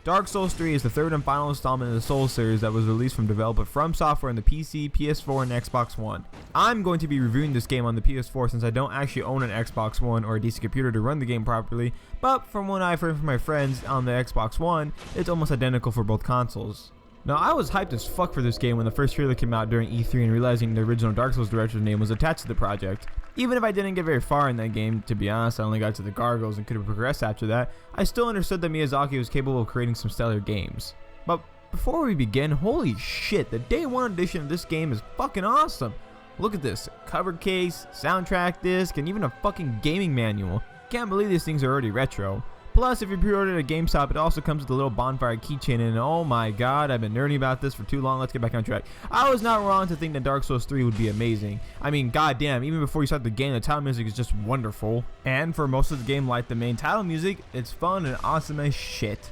Dark Souls 3 is the third and final installment in the Souls series that was released from developer From Software on the PC, PS4, and Xbox One. I'm going to be reviewing this game on the PS4 since I don't actually own an Xbox One or a decent computer to run the game properly, but from what I've heard from my friends on the Xbox One, it's almost identical for both consoles. Now, I was hyped as fuck for this game when the first trailer came out during E3 and realizing the original Dark Souls director's name was attached to the project. Even if I didn't get very far in that game, to be honest, I only got to the gargoyles and could have progressed after that, I still understood that Miyazaki was capable of creating some stellar games. But before we begin, holy shit, the day one edition of this game is fucking awesome. Look at this, cover case, soundtrack disc, and even a fucking gaming manual. Can't believe these things are already retro. Plus, if you pre-ordered at GameStop, it also comes with a little bonfire keychain, and oh my god, I've been nerding about this for too long. Let's get back on track. I was not wrong to think that Dark Souls 3 would be amazing. I mean, goddamn, even before you start the game, the title music is just wonderful. And for most of the game, like the main title music, it's fun and awesome as shit.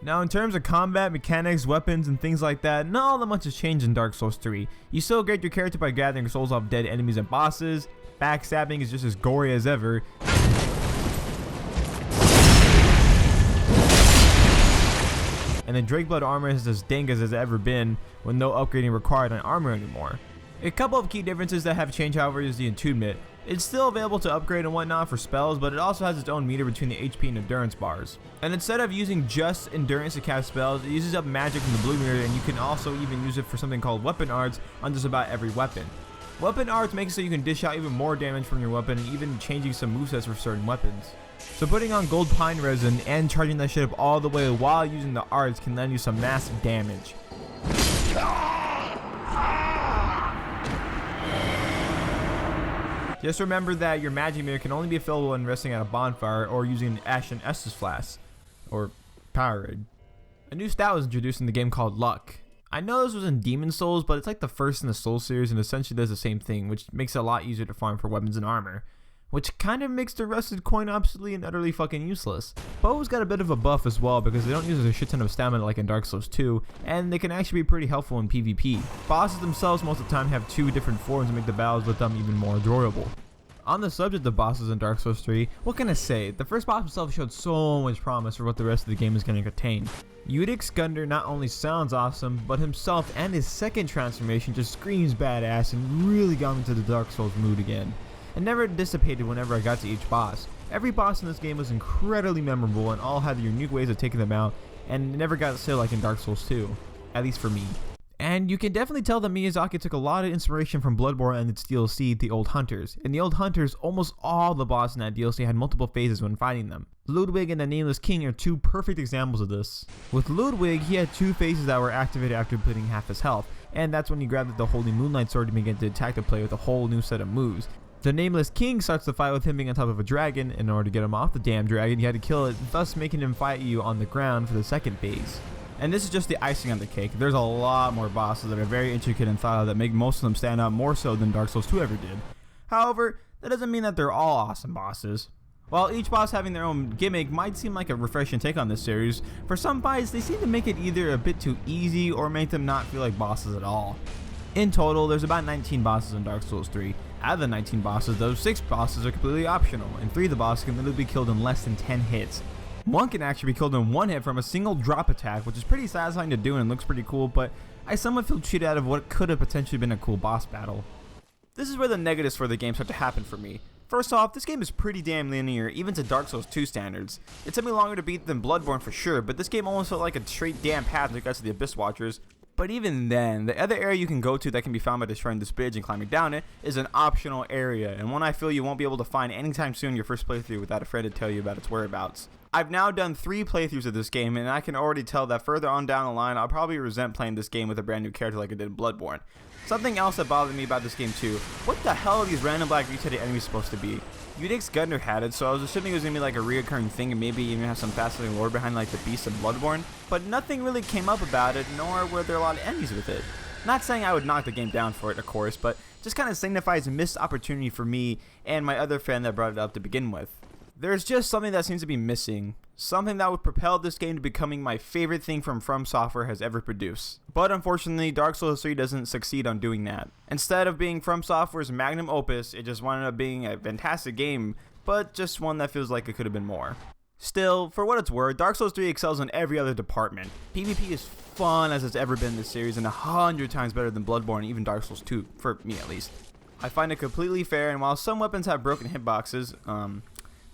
Now, in terms of combat, mechanics, weapons, and things like that, not all that much has changed in Dark Souls 3. You still get your character by gathering souls off dead enemies and bosses. Backstabbing is just as gory as ever. And the Drakeblood armor is as dank as it's ever been, with no upgrading required on armor anymore. A couple of key differences that have changed, however, is the attunement. It's still available to upgrade and whatnot for spells, but it also has its own meter between the HP and endurance bars. And instead of using just endurance to cast spells, it uses up magic from the blue meter, and you can also even use it for something called weapon arts on just about every weapon. Weapon arts make it so you can dish out even more damage from your weapon, and even changing some movesets for certain weapons. So putting on gold pine resin and charging that shit up all the way while using the arts can land you some massive damage. Just remember that your magic mirror can only be filled when resting at a bonfire or using an Ashen Estus flask, or Powerade. A new stat was introduced in the game called Luck. I know this was in Demon Souls, but it's like the first in the Souls series and essentially does the same thing, which makes it a lot easier to farm for weapons and armor. Which kind of makes the rusted coin obsolete and utterly fucking useless. Bows got a bit of a buff as well because they don't use a shit ton of stamina like in Dark Souls 2, and they can actually be pretty helpful in PvP. Bosses themselves most of the time have two different forms to make the battles with them even more enjoyable. On the subject of bosses in Dark Souls 3, what can I say? The first boss himself showed so much promise for what the rest of the game is going to contain. Eudex Gundyr not only sounds awesome, but himself and his second transformation just screams badass and really got me into the Dark Souls mood again. It never dissipated whenever I got to each boss. Every boss in this game was incredibly memorable and all had unique ways of taking them out, and it never got silly like in Dark Souls 2, at least for me. And you can definitely tell that Miyazaki took a lot of inspiration from Bloodborne and its DLC, The Old Hunters. In The Old Hunters, almost all the bosses in that DLC had multiple phases when fighting them. Ludwig and the Nameless King are two perfect examples of this. With Ludwig, he had two phases that were activated after depleting half his health, and that's when he grabbed the Holy Moonlight Sword to begin to attack the player with a whole new set of moves. The Nameless King starts the fight with him being on top of a dragon. In order to get him off the damn dragon, you had to kill it, thus making him fight you on the ground for the second phase. And this is just the icing on the cake. There's a lot more bosses that are very intricate and thought out that make most of them stand out more so than Dark Souls 2 ever did. However, that doesn't mean that they're all awesome bosses. While each boss having their own gimmick might seem like a refreshing take on this series, for some fights they seem to make it either a bit too easy or make them not feel like bosses at all. In total, there's about 19 bosses in Dark Souls 3. Out of the 19 bosses, those 6 bosses are completely optional, and 3 of the bosses can literally be killed in less than 10 hits. One can actually be killed in 1 hit from a single drop attack, which is pretty satisfying to do and looks pretty cool, but I somewhat feel cheated out of what could have potentially been a cool boss battle. This is where the negatives for the game start to happen for me. First off, this game is pretty damn linear, even to Dark Souls 2 standards. It took me longer to beat than Bloodborne for sure, but this game almost felt like a straight damn path when it got to the Abyss Watchers. But even then, the other area you can go to that can be found by destroying this bridge and climbing down it is an optional area, and one I feel you won't be able to find anytime soon in your first playthrough without a friend to tell you about its whereabouts. I've now done 3 playthroughs of this game, and I can already tell that further on down the line, I'll probably resent playing this game with a brand new character like I did in Bloodborne. Something else that bothered me about this game too, what the hell are these random black resetted enemies supposed to be? Eudex Gundyr had it, so I was assuming it was going to be like a reoccurring thing and maybe even have some fascinating lore behind like the beasts of Bloodborne, but nothing really came up about it, nor were there a lot of enemies with it. Not saying I would knock the game down for it, of course, but just kind of signifies a missed opportunity for me and my other friend that brought it up to begin with. There's just something that seems to be missing. Something that would propel this game to becoming my favorite thing From Software has ever produced. But unfortunately, Dark Souls 3 doesn't succeed on doing that. Instead of being From Software's magnum opus, it just wound up being a fantastic game, but just one that feels like it could have been more. Still, for what it's worth, Dark Souls 3 excels in every other department. PvP is fun as it's ever been in this series and 100 times better than Bloodborne and even Dark Souls 2, for me at least. I find it completely fair, and while some weapons have broken hitboxes,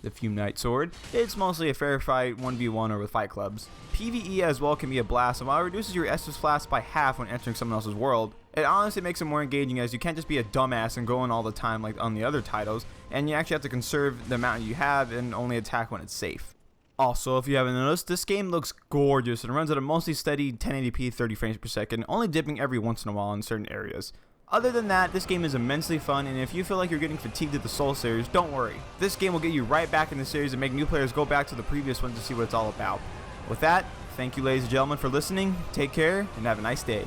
the Fume Knight Sword, it's mostly a fair fight 1v1 or with fight clubs. PvE as well can be a blast, and while it reduces your Estus Flask by half when entering someone else's world, it honestly makes it more engaging as you can't just be a dumbass and go in all the time like on the other titles, and you actually have to conserve the amount you have and only attack when it's safe. Also, if you haven't noticed, this game looks gorgeous and runs at a mostly steady 1080p 30 frames per second, only dipping every once in a while in certain areas. Other than that, this game is immensely fun, and if you feel like you're getting fatigued at the Souls series, don't worry. This game will get you right back in the series and make new players go back to the previous ones to see what it's all about. With that, thank you ladies and gentlemen for listening, take care, and have a nice day.